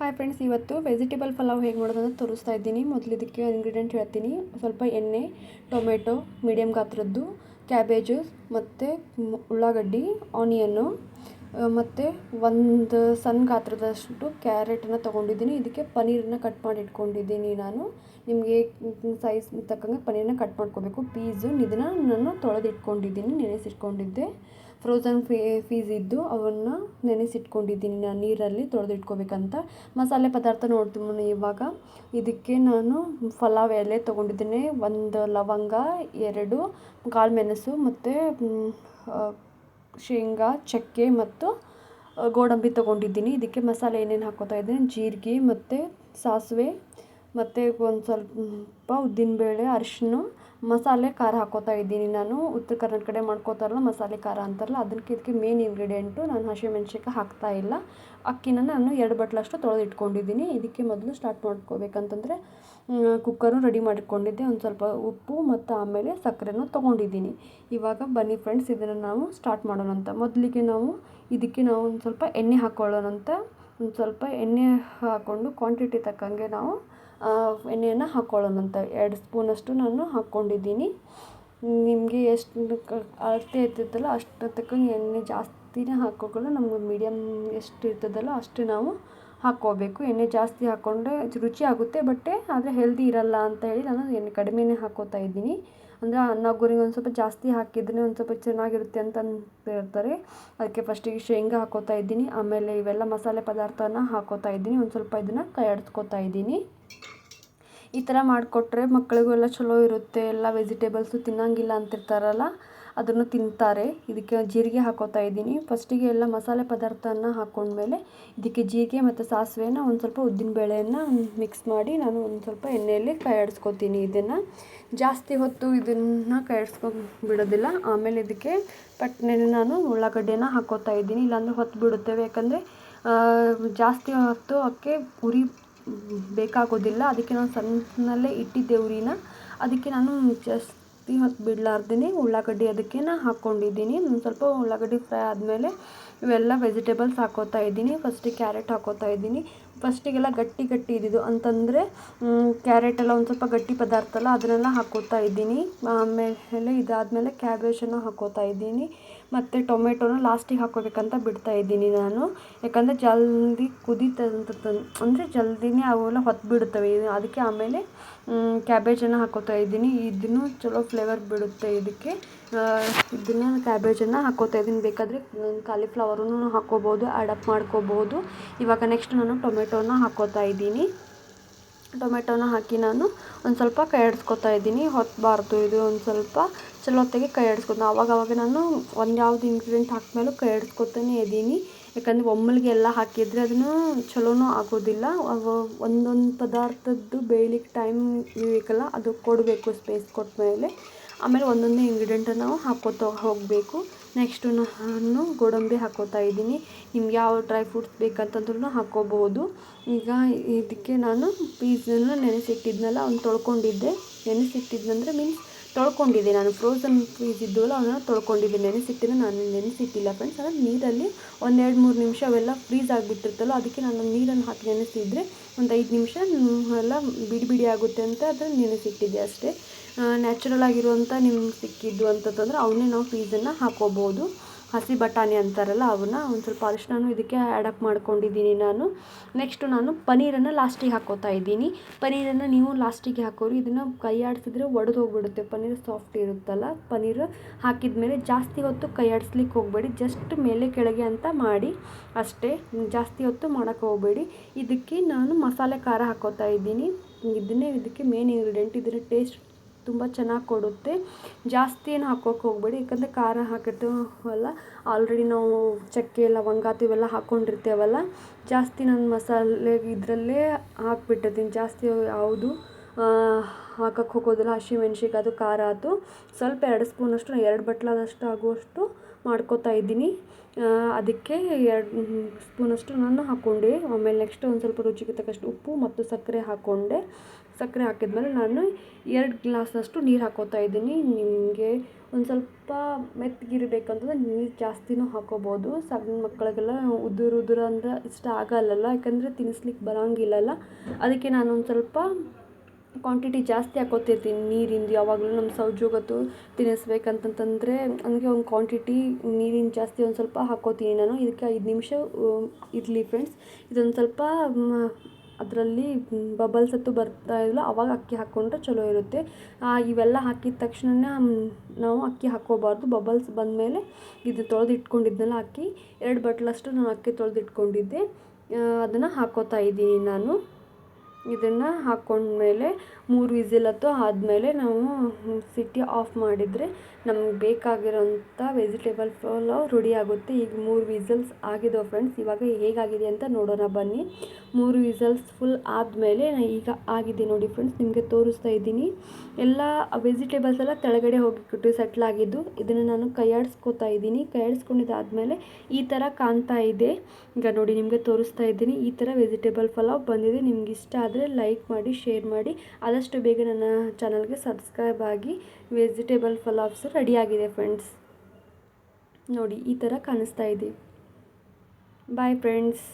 Hi friends, ಇವತ್ತು vegetable pulao ಹೇಗೆ ಮಾಡೋದನ್ನು ತೋರಿಸ್ತಾ ಇದ್ದೀನಿ. ಮೊದಲು ಇದಕ್ಕೆ ಇಂಗ್ರೀಡಿಯೆಂಟ್ ಹೇಳ್ತೀನಿ. ಸ್ವಲ್ಪ ಎಣ್ಣೆ, ಟೊಮೆಟೊ ಮೀಡಿಯಮ್ ಗಾತ್ರದ್ದು, ಕ್ಯಾಬೇಜು ಮತ್ತು ಉಳ್ಳಾಗಡ್ಡಿ, ಆನಿಯನ್ನು ಮತ್ತು ಒಂದು ಸಣ್ಣ ಗಾತ್ರದಷ್ಟು ಕ್ಯಾರೆಟನ್ನು ತೊಗೊಂಡಿದ್ದೀನಿ. ಇದಕ್ಕೆ ಪನ್ನೀರನ್ನ ಕಟ್ ಮಾಡಿ ಇಟ್ಕೊಂಡಿದ್ದೀನಿ. ನಾನು ನಿಮಗೆ ಸೈಜ್ ತಕ್ಕಂಗೆ ಪನ್ನೀರನ್ನ ಕಟ್ ಮಾಡ್ಕೋಬೇಕು. ಇದನ್ನು ನಾನು ತೊಳೆದಿಟ್ಕೊಂಡಿದ್ದೀನಿ, ನೆನೆಸಿಟ್ಕೊಂಡಿದ್ದೆ. ಫ್ರೋಝನ್ ಫೀಸ್ ಇದ್ದು ಅವನ್ನು ನೆನೆಸಿಟ್ಕೊಂಡಿದ್ದೀನಿ ನಾನು ನೀರಲ್ಲಿ ತೊಳೆದಿಟ್ಕೋಬೇಕಂತ. ಮಸಾಲೆ ಪದಾರ್ಥ ನೋಡ್ತೀನಿ ಇವಾಗ. ಇದಕ್ಕೆ ನಾನು ಪಲಾವ್ ಎಲೆ ತೊಗೊಂಡಿದ್ದೀನಿ, ಒಂದು ಲವಂಗ, 2 ಕಾಳು ಮೆಣಸು ಮತ್ತು ಶೇಂಗಾ, ಚಕ್ಕೆ ಮತ್ತು ಗೋಡಂಬಿ ತೊಗೊಂಡಿದ್ದೀನಿ. ಇದಕ್ಕೆ ಮಸಾಲೆ ಏನೇನು ಹಾಕ್ಕೋತಾ ಇದ್ದೀನಿ: ಜೀರಿಗೆ ಮತ್ತು ಸಾಸಿವೆ ಮತ್ತು ಒಂದು ಸ್ವಲ್ಪ ಉದ್ದಿನಬೇಳೆ, ಅರಿಶಿನ, ಮಸಾಲೆ ಖಾರ ಹಾಕ್ಕೋತಾ ಇದ್ದೀನಿ. ನಾನು ಉತ್ತರ ಕರ್ನಾಟಕ ಕಡೆ ಮಾಡ್ಕೋತಾರಲ್ಲ ಮಸಾಲೆ ಖಾರ ಅಂತಾರಲ್ಲ, ಇದಕ್ಕೆ ಮೇನ್ ಇಂಗ್ರೀಡಿಯೆಂಟು. ನಾನು ಹಸಿಮೆಣ್ಸಿನ್ಕಾಯಿ ಹಾಕ್ತಾ ಇಲ್ಲ. ಅಕ್ಕಿನ ನಾನು 2 ಬಟ್ಲಷ್ಟು ತೊಳೆದಿಟ್ಕೊಂಡಿದ್ದೀನಿ. ಇದಕ್ಕೆ ಮೊದಲು ಸ್ಟಾರ್ಟ್ ಮಾಡ್ಕೋಬೇಕಂತಂದರೆ ಕುಕ್ಕರು ರೆಡಿ ಮಾಡಿಟ್ಕೊಂಡಿದ್ದೆ. ಒಂದು ಸ್ವಲ್ಪ ಉಪ್ಪು ಮತ್ತು ಆಮೇಲೆ ಸಕ್ಕರೆನೂ ತೊಗೊಂಡಿದ್ದೀನಿ. ಇವಾಗ ಬನ್ನಿ ಫ್ರೆಂಡ್ಸ್, ಇದನ್ನು ನಾವು ಸ್ಟಾರ್ಟ್ ಮಾಡೋಣಂತ. ಮೊದಲಿಗೆ ಇದಕ್ಕೆ ನಾವು ಒಂದು ಸ್ವಲ್ಪ ಎಣ್ಣೆ ಹಾಕ್ಕೊಳ್ಳೋಣಂತ. ಒಂದು ಸ್ವಲ್ಪ ಎಣ್ಣೆ ಹಾಕ್ಕೊಂಡು ಕ್ವಾಂಟಿಟಿ ತಕ್ಕಂಗೆ ನಾವು ಎಣ್ಣೆಯನ್ನು ಹಾಕ್ಕೊಳ್ಳೋಣಂತ. 2 ಸ್ಪೂನಷ್ಟು ನಾನು ಹಾಕ್ಕೊಂಡಿದ್ದೀನಿ. ನಿಮಗೆ ಎಷ್ಟು ಅಳತೆ ಇರ್ತೈತಲ್ಲ ಅಷ್ಟು ತಕ್ಕಂಗೆ ಎಣ್ಣೆ ಜಾಸ್ತಿನೇ ಹಾಕ್ಕೋಕೊಳ್ಳೋ. ನಮ್ಗೆ ಮೀಡಿಯಮ್ ಎಷ್ಟು ಇರ್ತದಲ್ಲ ಅಷ್ಟು ನಾವು ಹಾಕ್ಕೋಬೇಕು. ಎಣ್ಣೆ ಜಾಸ್ತಿ ಹಾಕ್ಕೊಂಡ್ರೆ ರುಚಿ ಆಗುತ್ತೆ, ಆದರೆ ಹೆಲ್ದಿ ಇರಲ್ಲ ಅಂತ ಹೇಳಿ ನಾನು ಎಣ್ಣೆ ಕಡಿಮೆನೇ ಹಾಕ್ಕೋತಾ ಇದ್ದೀನಿ. ಅಂದರೆ ಅನ್ನ ಗೋರಿಗೆ ಒಂದು ಸ್ವಲ್ಪ ಜಾಸ್ತಿ ಹಾಕಿದ್ರೆ ಒಂದು ಸ್ವಲ್ಪ ಚೆನ್ನಾಗಿರುತ್ತೆ ಅಂತ ಹೇಳ್ತಾರೆ. ಅದಕ್ಕೆ ಫಸ್ಟಿಗೆ ಶೇಂಗಾ ಹಾಕ್ಕೋತಾ ಇದ್ದೀನಿ. ಆಮೇಲೆ ಇವೆಲ್ಲ ಮಸಾಲೆ ಪದಾರ್ಥನ ಹಾಕ್ಕೋತಾ ಇದ್ದೀನಿ. ಒಂದು ಸ್ವಲ್ಪ ಇದನ್ನು ಕೈ ಆಡಿಸ್ಕೋತಾ ಇದ್ದೀನಿ. ಈ ಥರ ಮಾಡಿಕೊಟ್ರೆ ಮಕ್ಕಳಿಗೂ ಎಲ್ಲ ಚಲೋ ಇರುತ್ತೆ. ಎಲ್ಲ ವೆಜಿಟೇಬಲ್ಸು ತಿನ್ನೋಂಗಿಲ್ಲ ಅಂತಿರ್ತಾರಲ್ಲ, ಅದನ್ನು ತಿಂತಾರೆ. ಇದಕ್ಕೆ ಜೀರಿಗೆ ಹಾಕ್ಕೋತಾ ಇದ್ದೀನಿ. ಫಸ್ಟಿಗೆ ಎಲ್ಲ ಮಸಾಲೆ ಪದಾರ್ಥನ ಹಾಕ್ಕೊಂಡ್ಮೇಲೆ ಇದಕ್ಕೆ ಜೀರಿಗೆ ಮತ್ತು ಸಾಸಿವೆನ ಒಂದು ಸ್ವಲ್ಪ ಉದ್ದಿನಬೇಳೆಯನ್ನು ಮಿಕ್ಸ್ ಮಾಡಿ ನಾನು ಒಂದು ಸ್ವಲ್ಪ ಎಣ್ಣೆಯಲ್ಲಿ ಕೈ ಆಡಿಸ್ಕೊತೀನಿ. ಇದನ್ನು ಜಾಸ್ತಿ ಹೊತ್ತು ಇದನ್ನು ಕೈ ಬಿಡೋದಿಲ್ಲ. ಆಮೇಲೆ ಇದಕ್ಕೆ ಪಟ್ಟನೆ ನಾನು ಉಳ್ಳಾಗಡ್ಡೆನ ಹಾಕ್ಕೋತಾ ಇದ್ದೀನಿ. ಇಲ್ಲಾಂದರೆ ಹೊತ್ತು ಬಿಡುತ್ತೇವೆ, ಯಾಕಂದರೆ ಜಾಸ್ತಿ ಹೊತ್ತು ಅವಕ್ಕೆ ಉರಿ ಬೇಕಾಗೋದಿಲ್ಲ. ಅದಕ್ಕೆ ನಾನು ಸಣ್ಣಲ್ಲೇ ಇಟ್ಟಿದ್ದೆ ಉರಿನ. ಅದಕ್ಕೆ ನಾನು ಜಾಸ್ತಿ ಹೊತ್ತು ಬಿಡಲಾರ್ದೇ ಉಳ್ಳಾಗಡ್ಡಿ ಅದಕ್ಕೆ ಹಾಕ್ಕೊಂಡಿದ್ದೀನಿ. ಒಂದು ಸ್ವಲ್ಪ ಉಳ್ಳಾಗಡ್ಡಿ ಫ್ರೈ ಆದಮೇಲೆ ಇವೆಲ್ಲ ವೆಜಿಟೇಬಲ್ಸ್ ಹಾಕ್ಕೋತಾ ಇದ್ದೀನಿ. ಫಸ್ಟಿಗೆ ಕ್ಯಾರೆಟ್ ಹಾಕ್ಕೋತಾ ಇದ್ದೀನಿ. ಫಸ್ಟಿಗೆಲ್ಲ ಗಟ್ಟಿ ಇದ್ದಿದ್ದು ಅಂತಂದರೆ ಕ್ಯಾರೆಟೆಲ್ಲ ಒಂದು ಸ್ವಲ್ಪ ಗಟ್ಟಿ ಪದಾರ್ಥ ಅಲ್ಲ, ಅದನ್ನೆಲ್ಲ ಹಾಕ್ಕೋತಾ ಇದ್ದೀನಿ. ಆಮೇಲೆ ಇದಾದಮೇಲೆ ಕ್ಯಾಬೇಜನ್ನು ಹಾಕ್ಕೋತಾ ಇದ್ದೀನಿ. ಮತ್ತು ಟೊಮೆಟೊನ ಲಾಸ್ಟಿಗೆ ಹಾಕ್ಕೋಬೇಕಂತ ಬಿಡ್ತಾ ಇದ್ದೀನಿ ನಾನು. ಯಾಕಂದರೆ ಜಲ್ದಿ ಅಂದರೆ ಜಲ್ದಿನೇ ಅವೆಲ್ಲ ಹೊತ್ತು ಬಿಡುತ್ತವೆ. ಅದಕ್ಕೆ ಆಮೇಲೆ ಕ್ಯಾಬೇಜನ್ನು ಹಾಕ್ಕೋತಾ ಇದ್ದೀನಿ. ಇದನ್ನು ಚಲೋ ಫ್ಲೇವರ್ ಬಿಡುತ್ತೆ ಇದಕ್ಕೆ. ಇದನ್ನು ಕ್ಯಾಬೇಜನ್ನು ಹಾಕ್ಕೋತಾ ಇದ್ದೀನಿ. ಬೇಕಾದರೆ ಕಾಲಿಫ್ಲವರನ್ನು ಹಾಕ್ಕೋಬೋದು, ಆ್ಯಡಪ್ ಮಾಡ್ಕೋಬೋದು. ಇವಾಗ ನೆಕ್ಸ್ಟ್ ನಾನು ಟೊಮೆಟೊನ ಹಾಕ್ಕೋತಾ ಇದ್ದೀನಿ. ಟೊಮೆಟೊನ ಹಾಕಿ ನಾನು ಒಂದು ಸ್ವಲ್ಪ ಕೈ ಆಡಿಸ್ಕೊತಾ ಇದ್ದೀನಿ. ಹೊತ್ತಬಾರ್ದು, ಇದು ಒಂದು ಸ್ವಲ್ಪ ಚಲೋ ಹೊತ್ತಿಗೆ ಕೈ ಆಡಿಸ್ಕೊತೀನಿ. ಆವಾಗ ನಾನು ಯಾವ್ದು ಇಂಗ್ರೀಡಿಯೆಂಟ್ ಹಾಕಿದ್ಮೇಲೂ ಕೈ ಆಡಿಸ್ಕೊತಾನೆ ಇದ್ದೀನಿ. ಯಾಕಂದರೆ ಒಮ್ಮೆಗೆ ಎಲ್ಲ ಹಾಕಿದರೆ ಅದನ್ನು ಚಲೋನೂ ಆಗೋದಿಲ್ಲ. ಒಂದೊಂದು ಪದಾರ್ಥದ್ದು ಬೇಯಲಿಕ್ಕೆ ಟೈಮ್ ಬೇಕಲ್ಲ, ಅದು ಕೊಡಬೇಕು. ಸ್ಪೇಸ್ ಕೊಟ್ಟ ಮೇಲೆ ಆಮೇಲೆ ಒಂದೊಂದೇ ಇಂಗ್ರೀಡಿಯೆಂಟನ್ನು ನಾವು ಹಾಕ್ಕೋತಾ ಹೋಗಬೇಕು. ನೆಕ್ಸ್ಟು ನಾನು ಗೋಡಂಬಿ ಹಾಕ್ಕೋತಾ ಇದ್ದೀನಿ. ನಿಮ್ಗೆ ಯಾವ ಡ್ರೈ ಫ್ರೂಟ್ಸ್ ಬೇಕಂತಂದ್ರೂ ಹಾಕ್ಕೋಬಹುದು. ಈಗ ಇದಕ್ಕೆ ನಾನು ಪೀಸನ್ನು ನೆನೆಸಿಟ್ಟಿದ್ನಲ್ಲ, ಅವ್ನು ತೊಳ್ಕೊಂಡಿದ್ದೆ. ನೆನೆಸಿಟ್ಟಿದ್ದಂದರೆ ಮೀನ್ಸ್ ತೊಳ್ಕೊಂಡಿದ್ದೆ ನಾನು. ಫ್ರೋಝನ್ ಪೀಸ್ ಇದ್ದವಲ್ಲ ಅವನ್ನ ತೊಳ್ಕೊಂಡಿದ್ದೆ. ನಾನು ನೆನೆಸಿಟ್ಟಿಲ್ಲ ಫ್ರೆಂಡ್ಸ್. ಅಂದರೆ ನೀರಲ್ಲಿ 1-2-3 ನಿಮಿಷ ಅವೆಲ್ಲ ಫ್ರೀಸ್ ಆಗಿಬಿಟ್ಟಿರ್ತಲ್ಲ, ಅದಕ್ಕೆ ನಾನು ನೀರನ್ನು ಹಾಕಿ ನೆನೆಸಿದರೆ ಒಂದು 5 ನಿಮಿಷ ಎಲ್ಲ ಬಿಡಿ ಆಗುತ್ತೆ ಅಂತ ಅದನ್ನು ನೆನೆಸಿಟ್ಟಿದ್ದೆ ಅಷ್ಟೇ. ನ್ಯಾಚುರಲ್ ಆಗಿರುವಂಥ ನಿಮ್ಗೆ ಸಿಕ್ಕಿದ್ದು ಅಂತಂದರೆ ಅವನ್ನೇ ನಾವು ಪೀಸನ್ನು ಹಾಕ್ಕೋಬೋದು. ಹಸಿ ಬಟಾಣಿ ಅಂತಾರಲ್ಲ ಅವನ್ನ. ಒಂದು ಸ್ವಲ್ಪ ಅರಿಶಿನ ಇದಕ್ಕೆ ಆ್ಯಡಪ್ ಮಾಡ್ಕೊಂಡಿದ್ದೀನಿ ನಾನು. ನೆಕ್ಸ್ಟು ನಾನು ಪನ್ನೀರನ್ನು ಲಾಸ್ಟಿಗೆ ಹಾಕ್ಕೋತಾ ಇದ್ದೀನಿ. ಪನ್ನೀರನ್ನು ನೀವು ಲಾಸ್ಟಿಗೆ ಹಾಕೋರಿ. ಇದನ್ನು ಕೈ ಆಡಿಸಿದ್ರೆ ಒಡೆದು ಹೋಗ್ಬಿಡುತ್ತೆ. ಪನ್ನೀರ್ ಸಾಫ್ಟ್ ಇರುತ್ತಲ್ಲ, ಪನ್ನೀರ್ ಹಾಕಿದ ಮೇಲೆ ಜಾಸ್ತಿ ಹೊತ್ತು ಕೈ ಆಡಿಸ್ಲಿಕ್ಕೆ ಹೋಗಬೇಡಿ. ಜಸ್ಟ್ ಮೇಲೆ ಕೆಳಗೆ ಅಂತ ಮಾಡಿ ಅಷ್ಟೇ, ಜಾಸ್ತಿ ಹೊತ್ತು ಮಾಡೋಕ್ಕೆ ಹೋಗಬೇಡಿ. ಇದಕ್ಕೆ ನಾನು ಮಸಾಲೆ ಖಾರ ಹಾಕ್ಕೋತಾ ಇದ್ದೀನಿ. ಇದಕ್ಕೆ ಮೇನ್ ಇಂಗ್ರೀಡಿಯೆಂಟ್. ಇದರ ಟೇಸ್ಟ್ ತುಂಬ ಚೆನ್ನಾಗಿ ಕೊಡುತ್ತೆ. ಜಾಸ್ತಿ ಏನು ಹಾಕೋಕ್ಕೆ ಹೋಗಬೇಡಿ, ಯಾಕಂದರೆ ಖಾರ ಹಾಕಿರ್ತೀವಲ್ಲ ಆಲ್ರೆಡಿ ನಾವು. ಚಕ್ಕೆ, ಲವಂಗ ಇವೆಲ್ಲ ಹಾಕ್ಕೊಂಡಿರ್ತೇವಲ್ಲ, ಜಾಸ್ತಿ ನಾನು ಮಸಾಲೆ ಇದರಲ್ಲೇ ಹಾಕ್ಬಿಟ್ಟಿರ್ತೀನಿ. ಜಾಸ್ತಿ ಯಾವುದು ಹಾಕೋಕ್ಕೆ ಹೋಗೋದಿಲ್ಲ. ಹಸಿಮೆಣ್ಸಿನ್ಕಾಯಿ ಅದು ಖಾರ ಆಯ್ತು ಸ್ವಲ್ಪ 2 ಸ್ಪೂನಷ್ಟು, 2 ಬಟ್ಲದಷ್ಟು ಆಗುವಷ್ಟು ಮಾಡ್ಕೋತಾ ಇದ್ದೀನಿ. ಅದಕ್ಕೆ 2 ಸ್ಪೂನಷ್ಟು ನಾನು ಹಾಕ್ಕೊಂಡೆ. ಆಮೇಲೆ ನೆಕ್ಸ್ಟ್ ಒಂದು ಸ್ವಲ್ಪ ರುಚಿಗೆ ತಕ್ಕಷ್ಟು ಉಪ್ಪು ಮತ್ತು ಸಕ್ಕರೆ ಹಾಕ್ಕೊಂಡೆ. ಸಕ್ಕರೆ ಹಾಕಿದ್ಮೇಲೆ ನಾನು 2 ಗ್ಲಾಸಷ್ಟು ನೀರು ಹಾಕ್ಕೋತಾ ಇದ್ದೀನಿ. ನಿಮಗೆ ಒಂದು ಸ್ವಲ್ಪ ಮೆತ್ತಗಿರಬೇಕಂತಂದ್ರೆ ನೀರು ಜಾಸ್ತಿನೂ ಹಾಕ್ಕೋಬೋದು. ಸಣ್ಣ ಮಕ್ಕಳಿಗೆಲ್ಲ ಉದುರು ಅಂದರೆ ಇಷ್ಟ ಆಗಲ್ಲಲ್ಲ, ಯಾಕಂದರೆ ತಿನ್ನಿಸ್ಲಿಕ್ಕೆ ಬರೋಂಗಿಲ್ಲಲ್ಲ. ಅದಕ್ಕೆ ನಾನು ಒಂದು ಸ್ವಲ್ಪ ಕ್ವಾಂಟಿಟಿ ಜಾಸ್ತಿ ಹಾಕ್ಕೋತಿರ್ತೀನಿ ನೀರಿಂದು. ಯಾವಾಗಲೂ ನಮ್ಮ ಸೌಜುಗತ್ತು ತಿನ್ನಿಸ್ಬೇಕಂತಂತಂದರೆ ನನಗೆ ಒಂದು ಕ್ವಾಂಟಿಟಿ ನೀರಿನ ಜಾಸ್ತಿ ಒಂದು ಸ್ವಲ್ಪ ಹಾಕ್ಕೋತೀನಿ ನಾನು. ಇದಕ್ಕೆ 5 ನಿಮಿಷ ಇರಲಿ ಫ್ರೆಂಡ್ಸ್. ಇದೊಂದು ಸ್ವಲ್ಪ ಅದರಲ್ಲಿ ಬಬಲ್ಸ್ ಅಂತೂ ಬರ್ತಾ ಇಲ್ಲ, ಆವಾಗ ಅಕ್ಕಿ ಹಾಕ್ಕೊಂಡ್ರೆ ಚಲೋ ಇರುತ್ತೆ. ಇವೆಲ್ಲ ಹಾಕಿದ ತಕ್ಷಣ ನಾವು ಅಕ್ಕಿ ಹಾಕ್ಕೋಬಾರ್ದು. ಬಬಲ್ಸ್ ಬಂದಮೇಲೆ ಇದು ತೊಳೆದಿಟ್ಕೊಂಡಿದ್ನೆಲ್ಲ ಅಕ್ಕಿ 2 ಬಟ್ಲಷ್ಟು ನಾನು ಅಕ್ಕಿ ತೊಳೆದಿಟ್ಕೊಂಡಿದ್ದೆ, ಅದನ್ನು ಹಾಕ್ಕೋತಾ ಇದ್ದೀನಿ ನಾನು. ಇದನ್ನು ಹಾಕ್ಕೊಂಡ್ಮೇಲೆ 3 ವಿಸಿಲತ್ತು ಆದಮೇಲೆ ನಾವು ಸಿಟಿ ಆಫ್ ಮಾಡಿದರೆ ನಮಗೆ ಬೇಕಾಗಿರೋಂಥ ವೆಜಿಟೇಬಲ್ ಪಲಾವ್ ರೆಡಿ ಆಗುತ್ತೆ. ಈಗ 3 ವಿಸಲ್ಸ್ ಆಗಿದಾವೆ ಫ್ರೆಂಡ್ಸ್. ಇವಾಗ ಹೇಗಾಗಿದೆ ಅಂತ ನೋಡೋಣ ಬನ್ನಿ. 3 ವಿಸಲ್ಸ್ ಫುಲ್ ಆದಮೇಲೆ ಈಗ ಆಗಿದೆ ನೋಡಿ ಫ್ರೆಂಡ್ಸ್, ನಿಮಗೆ ತೋರಿಸ್ತಾ ಇದ್ದೀನಿ. ಎಲ್ಲ ವೆಜಿಟೇಬಲ್ಸ್ ಎಲ್ಲ ಕೆಳಗಡೆ ಹೋಗಿಬಿಟ್ಟು ಸೆಟ್ಲಾಗಿದ್ದು. ಇದನ್ನು ನಾನು ಕೈಯಾಡಿಸ್ಕೊತಾ ಇದ್ದೀನಿ. ಕೈಯಾಡಿಸ್ಕೊಂಡಿದ್ದಾದಮೇಲೆ ಈ ಥರ ಕಾಣ್ತಾ ಇದೆ. ಈಗ ನೋಡಿ ನಿಮಗೆ ತೋರಿಸ್ತಾ ಇದ್ದೀನಿ. ಈ ಥರ ವೆಜಿಟೇಬಲ್ ಪಲಾವ್ ಬಂದಿದೆ. ನಿಮ್ಗೆ ಇಷ್ಟ ಆದರೆ ಲೈಕ್ ಮಾಡಿ, ಶೇರ್ ಮಾಡಿ, ಆದಷ್ಟು ಬೇಗ ನನ್ನ ಚಾನಲ್ಗೆ ಸಬ್ಸ್ಕ್ರೈಬ್ ಆಗಿ. ವೆಜಿಟೇಬಲ್ ಪಲಾವ್ಸ್ ರೆಡಿಯಾಗಿದೆ ಫ್ರೆಂಡ್ಸ್. ನೋಡಿ ಈ ಥರ ಕಾಣಿಸ್ತಾ ಇದೆ. Bye friends.